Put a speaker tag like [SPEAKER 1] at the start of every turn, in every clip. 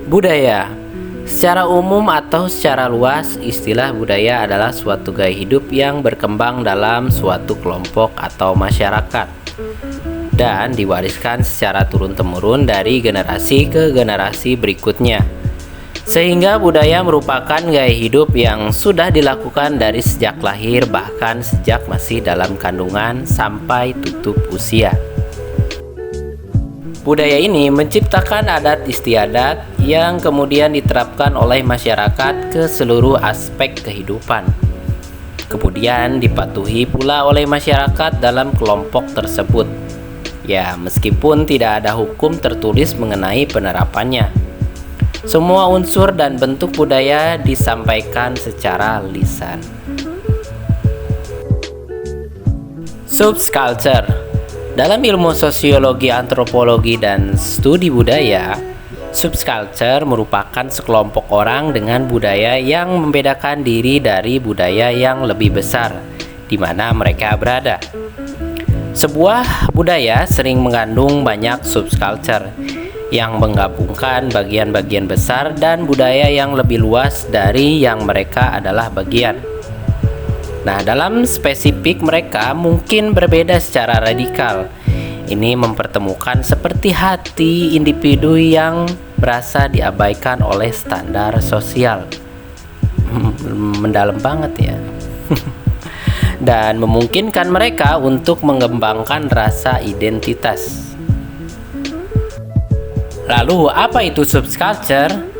[SPEAKER 1] Budaya. Secara umum atau secara luas, istilah budaya adalah suatu gaya hidup yang berkembang dalam suatu kelompok atau masyarakat dan diwariskan secara turun-temurun dari generasi ke generasi berikutnya. Sehingga budaya merupakan gaya hidup yang sudah dilakukan dari sejak lahir, bahkan sejak masih dalam kandungan sampai tutup usia. Budaya ini menciptakan adat istiadat yang kemudian diterapkan oleh masyarakat ke seluruh aspek kehidupan. Kemudian dipatuhi pula oleh masyarakat dalam kelompok tersebut. Ya, meskipun tidak ada hukum tertulis mengenai penerapannya. Semua unsur dan bentuk budaya disampaikan secara lisan. Subculture. Dalam ilmu sosiologi, antropologi, dan studi budaya, subculture merupakan sekelompok orang dengan budaya yang membedakan diri dari budaya yang lebih besar di mana mereka berada. Sebuah budaya sering mengandung banyak subculture yang menggabungkan bagian-bagian besar dan budaya yang lebih luas dari yang mereka adalah bagian. Nah, dalam spesifik mereka mungkin berbeda secara radikal. Ini mempertemukan seperti hati individu yang berasa diabaikan oleh standar sosial. Mendalam banget ya. Dan memungkinkan mereka untuk mengembangkan rasa identitas. Lalu, apa itu subculture?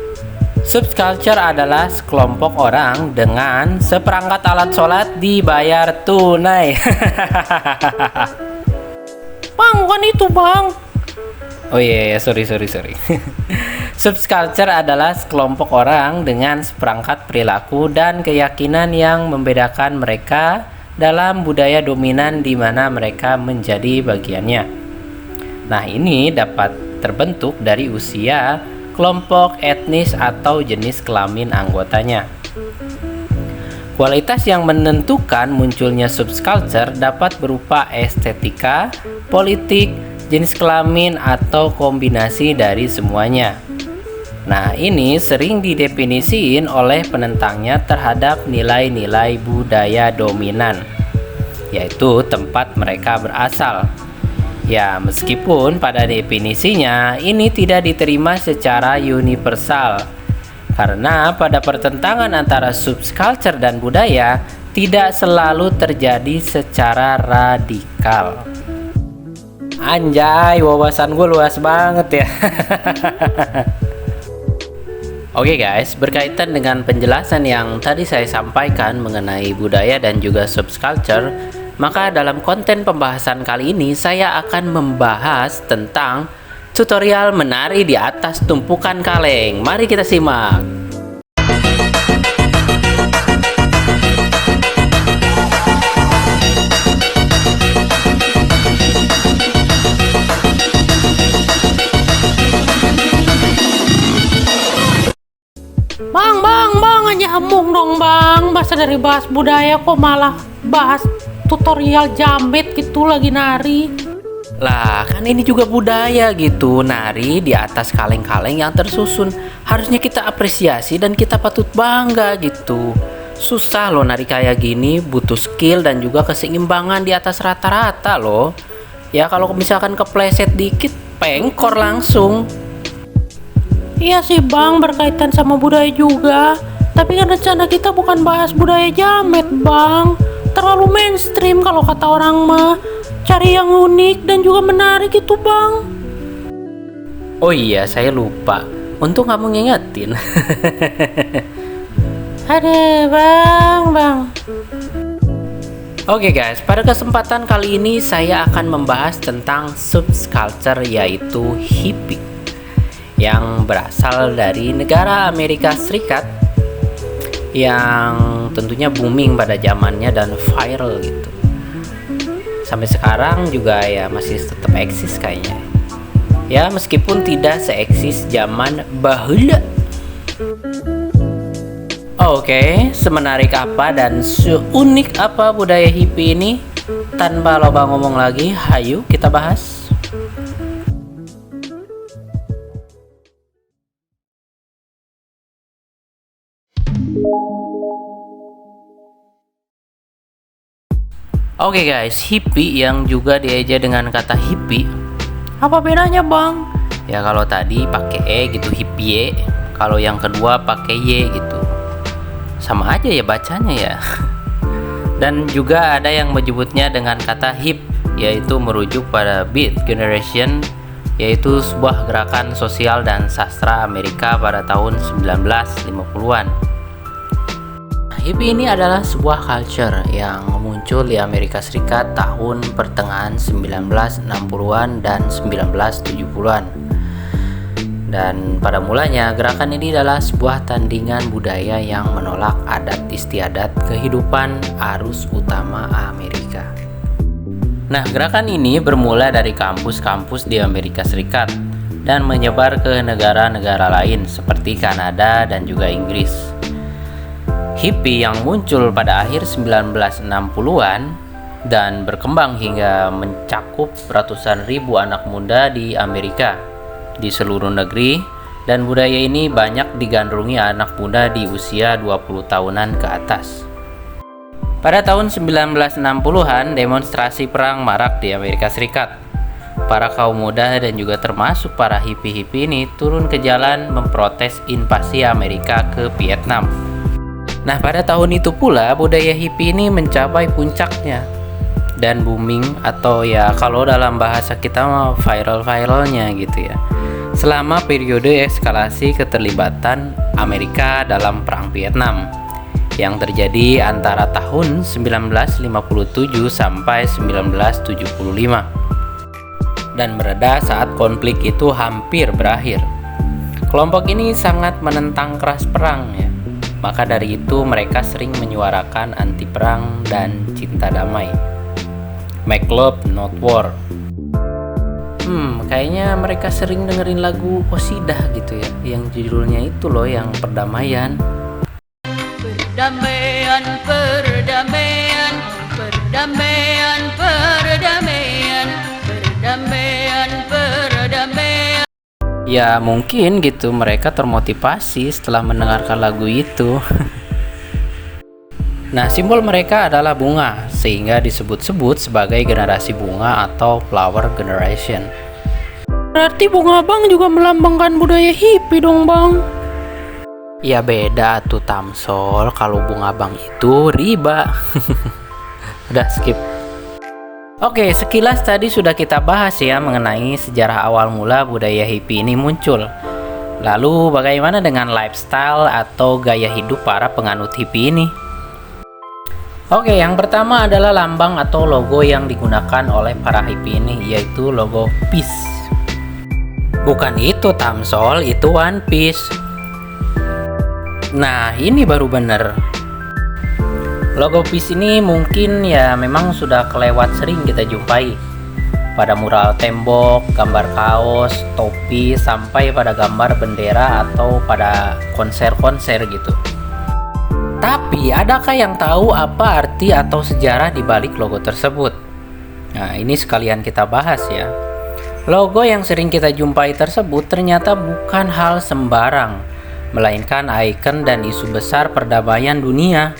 [SPEAKER 1] Subculture adalah sekelompok orang dengan seperangkat alat sholat dibayar tunai. Bang, bukan itu bang. Oh iya, sorry. Subculture adalah sekelompok orang dengan seperangkat perilaku dan keyakinan yang membedakan mereka dalam budaya dominan di mana mereka menjadi bagiannya. Nah, ini dapat terbentuk dari usia, kelompok etnis atau jenis kelamin anggotanya. Kualitas yang menentukan munculnya subculture dapat berupa estetika, politik, jenis kelamin, atau kombinasi dari semuanya. Nah, ini sering didefinisikan oleh penentangnya terhadap nilai-nilai budaya dominan, yaitu tempat mereka berasal. Ya, meskipun pada definisinya ini tidak diterima secara universal, karena pada pertentangan antara subculture dan budaya tidak selalu terjadi secara radikal. Anjay, wawasan gue luas banget ya. Oke guys, berkaitan dengan penjelasan yang tadi saya sampaikan mengenai budaya dan juga subculture, maka dalam konten pembahasan kali ini saya akan membahas tentang tutorial menari di atas tumpukan kaleng. Mari kita simak.
[SPEAKER 2] Bang, nyambung dong bang. Masa dari bahas budaya kok malah bahas tutorial jambet gitu lagi nari.
[SPEAKER 1] Lah, kan ini juga budaya gitu, nari di atas kaleng-kaleng yang tersusun. Harusnya kita apresiasi dan kita patut bangga gitu. Susah loh nari kayak gini, butuh skill dan juga keseimbangan di atas rata-rata loh. Ya kalau misalkan kepleset dikit, pengkor langsung.
[SPEAKER 2] Iya sih bang, berkaitan sama budaya juga. Tapi kan rencana kita bukan bahas budaya jamet bang. Terlalu mainstream kalau kata orang mah. Cari yang unik dan juga menarik gitu bang.
[SPEAKER 1] Oh iya, saya lupa. Untung kamu ngingetin.
[SPEAKER 2] Aduh bang.
[SPEAKER 1] Oke guys, pada kesempatan kali ini saya akan membahas tentang subculture, yaitu hippie, yang berasal dari negara Amerika Serikat, yang tentunya booming pada zamannya dan viral gitu. Sampai sekarang juga ya masih tetap eksis kayaknya. Ya meskipun tidak seeksis zaman bahula. Oke, semenarik apa dan seunik apa budaya hippie ini? Tanpa loba ngomong lagi, hayu kita bahas. Oke guys, hippie yang juga dieja dengan kata hippie.
[SPEAKER 2] Apa bedanya bang?
[SPEAKER 1] Ya kalau tadi pakai E gitu hippie, kalau yang kedua pakai Y gitu. Sama aja ya bacanya ya. Dan juga ada yang menyebutnya dengan kata hip, yaitu merujuk pada Beat Generation, yaitu sebuah gerakan sosial dan sastra Amerika pada tahun 1950-an. Hippie ini adalah sebuah culture yang muncul di Amerika Serikat tahun pertengahan 1960-an dan 1970-an. Dan pada mulanya gerakan ini adalah sebuah tandingan budaya yang menolak adat istiadat kehidupan arus utama Amerika. Nah, gerakan ini bermula dari kampus-kampus di Amerika Serikat dan menyebar ke negara-negara lain seperti Kanada dan juga Inggris. Hippie yang muncul pada akhir 1960-an dan berkembang hingga mencakup ratusan ribu anak muda di Amerika di seluruh negeri, dan budaya ini banyak digandrungi anak muda di usia 20 tahunan ke atas. Pada tahun 1960-an, demonstrasi perang marak di Amerika Serikat. Para kaum muda dan juga termasuk para hippie-hippie ini turun ke jalan memprotes invasi Amerika ke Vietnam. Nah, pada tahun itu pula budaya hippie ini mencapai puncaknya dan booming, atau ya kalau dalam bahasa kita mah viral-viralnya gitu ya, selama periode eskalasi keterlibatan Amerika dalam Perang Vietnam yang terjadi antara tahun 1957 sampai 1975 dan mereda saat konflik itu hampir berakhir. Kelompok ini sangat menentang keras perang ya. Maka dari itu mereka sering menyuarakan anti perang dan cinta damai. Make love not war. Kayaknya mereka sering dengerin lagu Qasidah gitu ya, yang judulnya itu loh, yang perdamaian.
[SPEAKER 3] Perdamaian, perdamaian, perdamaian, perdamaian, perdamaian, perdamaian.
[SPEAKER 1] Ya mungkin gitu mereka termotivasi setelah mendengarkan lagu itu. Nah, simbol mereka adalah bunga, sehingga disebut-sebut sebagai generasi bunga atau flower generation.
[SPEAKER 2] Berarti bunga bang juga melambangkan budaya hippie dong bang.
[SPEAKER 1] Ya beda tuh Tamsol, kalau bunga bang itu riba. Udah skip. Oke, sekilas tadi sudah kita bahas ya mengenai sejarah awal mula budaya hippie ini muncul. Lalu bagaimana dengan lifestyle atau gaya hidup para penganut hippie ini? Oke, yang pertama adalah lambang atau logo yang digunakan oleh para hippie ini, yaitu logo Peace. Bukan itu Tamsol, itu One Piece. Nah, ini baru bener. Logo Peace ini mungkin ya memang sudah kelewat sering kita jumpai pada mural tembok, gambar kaos, topi, sampai pada gambar bendera atau pada konser-konser gitu. Tapi adakah yang tahu apa arti atau sejarah di balik logo tersebut? Nah, ini sekalian kita bahas ya. Logo yang sering kita jumpai tersebut ternyata bukan hal sembarang, melainkan ikon dan isu besar perdamaian dunia.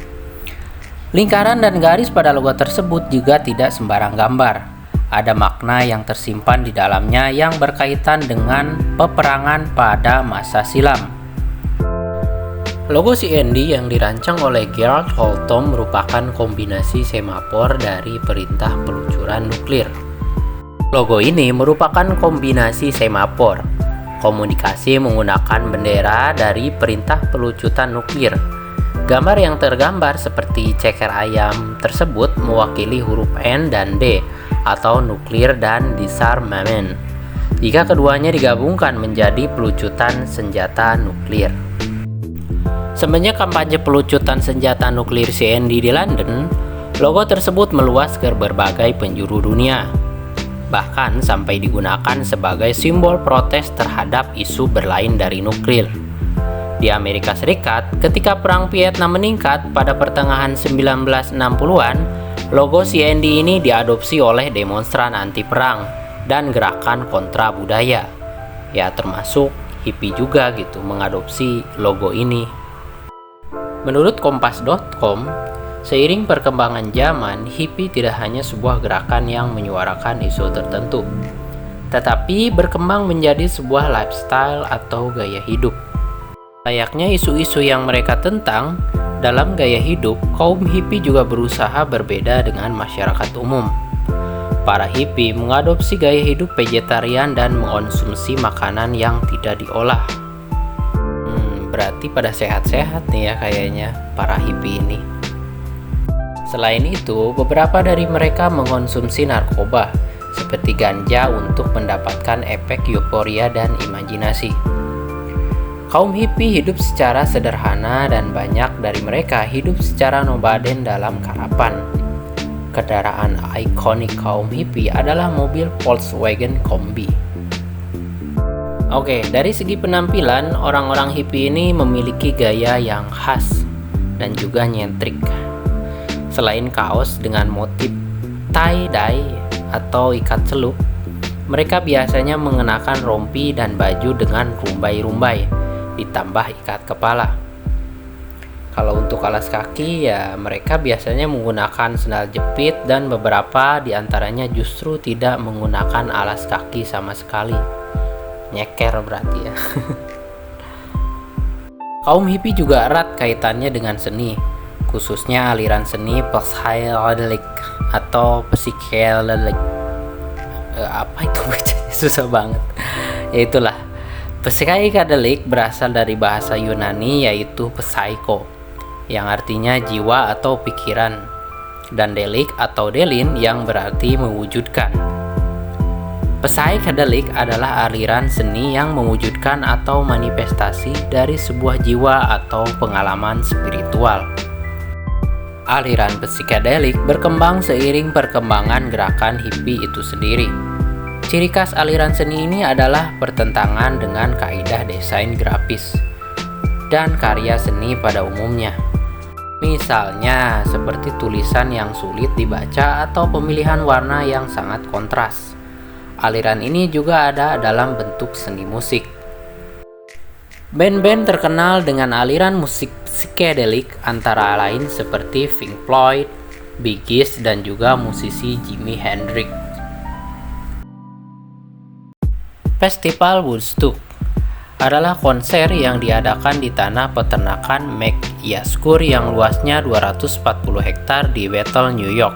[SPEAKER 1] Lingkaran dan garis pada logo tersebut juga tidak sembarang gambar. Ada makna yang tersimpan di dalamnya yang berkaitan dengan peperangan pada masa silam. Logo CND yang dirancang oleh Gerald Holtom merupakan kombinasi semafor dari perintah peluncuran nuklir. Logo ini merupakan kombinasi semafor, komunikasi menggunakan bendera dari perintah peluncuran nuklir. Gambar yang tergambar seperti ceker ayam tersebut mewakili huruf N dan D atau nuklir dan disarmament, jika keduanya digabungkan menjadi pelucutan senjata nuklir. Semenjak kampanye pelucutan senjata nuklir CND di London, logo tersebut meluas ke berbagai penjuru dunia, bahkan sampai digunakan sebagai simbol protes terhadap isu berlain dari nuklir. Di Amerika Serikat, ketika Perang Vietnam meningkat pada pertengahan 1960-an, logo CND ini diadopsi oleh demonstran anti perang dan gerakan kontra budaya. Ya termasuk hippie juga gitu mengadopsi logo ini. Menurut Kompas.com, seiring perkembangan zaman, hippie tidak hanya sebuah gerakan yang menyuarakan isu tertentu, tetapi berkembang menjadi sebuah lifestyle atau gaya hidup. Layaknya isu-isu yang mereka tentang, dalam gaya hidup, kaum hippie juga berusaha berbeda dengan masyarakat umum. Para hippie mengadopsi gaya hidup vegetarian dan mengonsumsi makanan yang tidak diolah. Berarti pada sehat-sehat nih ya kayaknya para hippie ini. Selain itu, beberapa dari mereka mengonsumsi narkoba seperti ganja untuk mendapatkan efek euforia dan imajinasi. Kaum hippie hidup secara sederhana dan banyak dari mereka hidup secara nomaden dalam karavan. Kendaraan ikonik kaum hippie adalah mobil Volkswagen Kombi. Oke, dari segi penampilan, orang-orang hippie ini memiliki gaya yang khas dan juga nyentrik. Selain kaos dengan motif tie-dye atau ikat celup, mereka biasanya mengenakan rompi dan baju dengan rumbai-rumbai, ditambah ikat kepala. Kalau untuk alas kaki, ya mereka biasanya menggunakan sendal jepit dan beberapa diantaranya justru tidak menggunakan alas kaki sama sekali. Nyeker berarti ya. Kaum hippie juga erat kaitannya dengan seni, khususnya aliran seni psychedelic atau psychedelic. Apa itu bacanya susah banget. Ya itulah. Psychedelic berasal dari bahasa Yunani yaitu psycho, yang artinya jiwa atau pikiran, dan delik atau delin yang berarti mewujudkan. Psychedelic adalah aliran seni yang mewujudkan atau manifestasi dari sebuah jiwa atau pengalaman spiritual. Aliran psychedelic berkembang seiring perkembangan gerakan hippie itu sendiri. Ciri khas aliran seni ini adalah pertentangan dengan kaidah desain grafis dan karya seni pada umumnya. Misalnya, seperti tulisan yang sulit dibaca atau pemilihan warna yang sangat kontras. Aliran ini juga ada dalam bentuk seni musik. Band-band terkenal dengan aliran musik psychedelic antara lain seperti Pink Floyd, Bee Gees, dan juga musisi Jimi Hendrix. Festival Woodstock adalah konser yang diadakan di tanah peternakan McYasgur yang luasnya 240 hektar di Bethel, New York,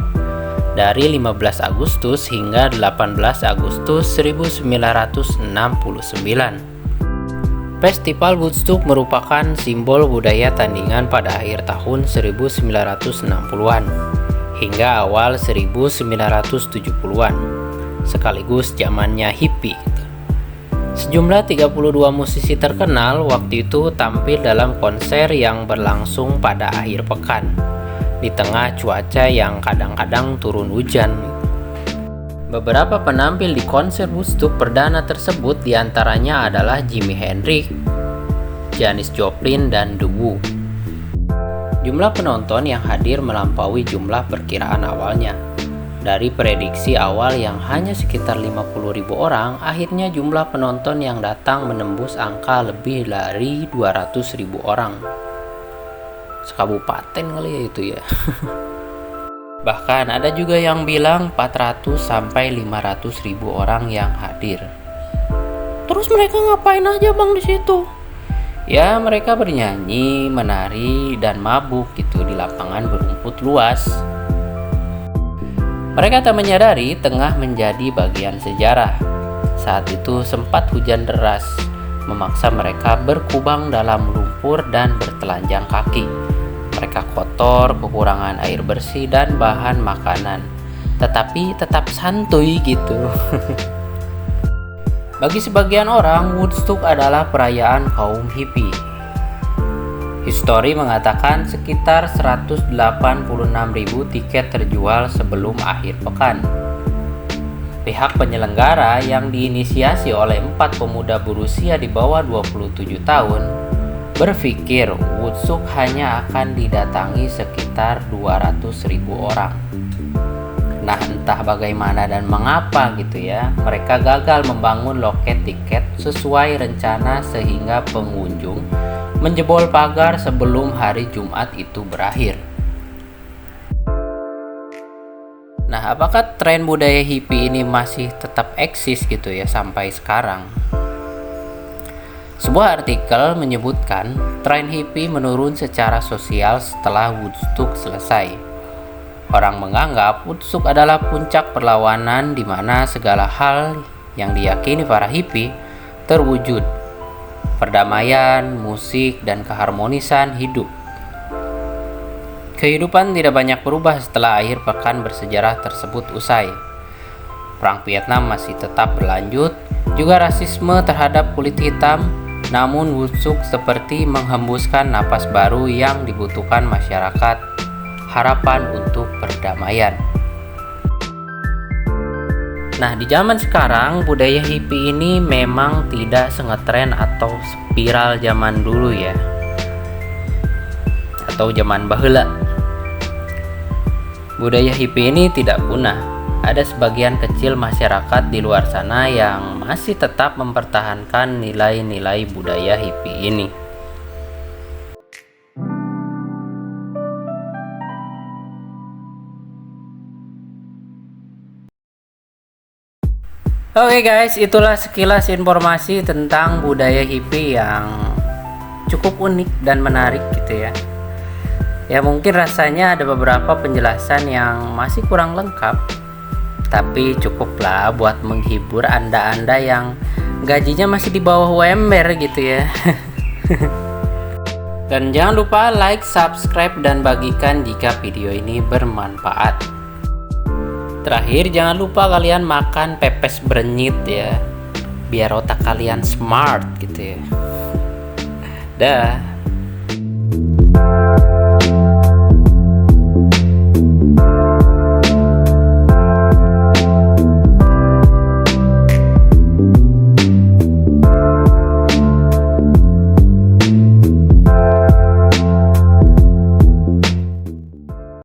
[SPEAKER 1] dari 15 Agustus hingga 18 Agustus 1969. Festival Woodstock merupakan simbol budaya tandingan pada akhir tahun 1960-an hingga awal 1970-an, sekaligus zamannya hippie. Sejumlah 32 musisi terkenal waktu itu tampil dalam konser yang berlangsung pada akhir pekan, di tengah cuaca yang kadang-kadang turun hujan. Beberapa penampil di konser Woodstock perdana tersebut diantaranya adalah Jimi Hendrix, Janis Joplin, dan The Who. Jumlah penonton yang hadir melampaui jumlah perkiraan awalnya. Dari prediksi awal yang hanya sekitar 50.000 orang, akhirnya jumlah penonton yang datang menembus angka lebih dari 200.000 orang. Sekabupaten kali ya itu ya. Bahkan ada juga yang bilang 400 sampai 500.000 orang yang hadir.
[SPEAKER 2] Terus mereka ngapain aja bang di situ?
[SPEAKER 1] Ya mereka bernyanyi, menari, dan mabuk gitu di lapangan berumput luas. Mereka tak menyadari tengah menjadi bagian sejarah. Saat itu sempat hujan deras, memaksa mereka berkubang dalam lumpur dan bertelanjang kaki. Mereka kotor, kekurangan air bersih dan bahan makanan, tetapi tetap santuy gitu. Bagi sebagian orang, Woodstock adalah perayaan kaum hippie. Histori mengatakan sekitar 186.000 tiket terjual sebelum akhir pekan. Pihak penyelenggara yang diinisiasi oleh 4 pemuda berusia di bawah 27 tahun berpikir Woodstock hanya akan didatangi sekitar 200.000 orang. Nah, entah bagaimana dan mengapa gitu ya, mereka gagal membangun loket tiket sesuai rencana sehingga pengunjung menjebol pagar sebelum hari Jumat itu berakhir. Nah, apakah tren budaya hippie ini masih tetap eksis gitu ya sampai sekarang? Sebuah artikel menyebutkan tren hippie menurun secara sosial setelah Woodstock selesai. Orang menganggap Woodstock adalah puncak perlawanan di mana segala hal yang diyakini para hippie terwujud. Perdamaian, musik, dan keharmonisan hidup. Kehidupan tidak banyak berubah setelah akhir pekan bersejarah tersebut usai. Perang Vietnam masih tetap berlanjut, juga rasisme terhadap kulit hitam, namun Woodstock seperti menghembuskan napas baru yang dibutuhkan masyarakat, harapan untuk perdamaian. Nah, di zaman sekarang budaya hippie ini memang tidak sengetren atau spiral zaman dulu ya, atau zaman baheula. Budaya hippie ini tidak punah. Ada sebagian kecil masyarakat di luar sana yang masih tetap mempertahankan nilai-nilai budaya hippie ini. Oke guys, itulah sekilas informasi tentang budaya hippie yang cukup unik dan menarik gitu ya. Ya mungkin rasanya ada beberapa penjelasan yang masih kurang lengkap, tapi cukuplah buat menghibur anda-anda yang gajinya masih di bawah UMR gitu ya. Dan jangan lupa like, subscribe, dan bagikan jika video ini bermanfaat. Terakhir, jangan lupa kalian makan pepes berenyit ya, biar otak kalian smart gitu ya. Dah.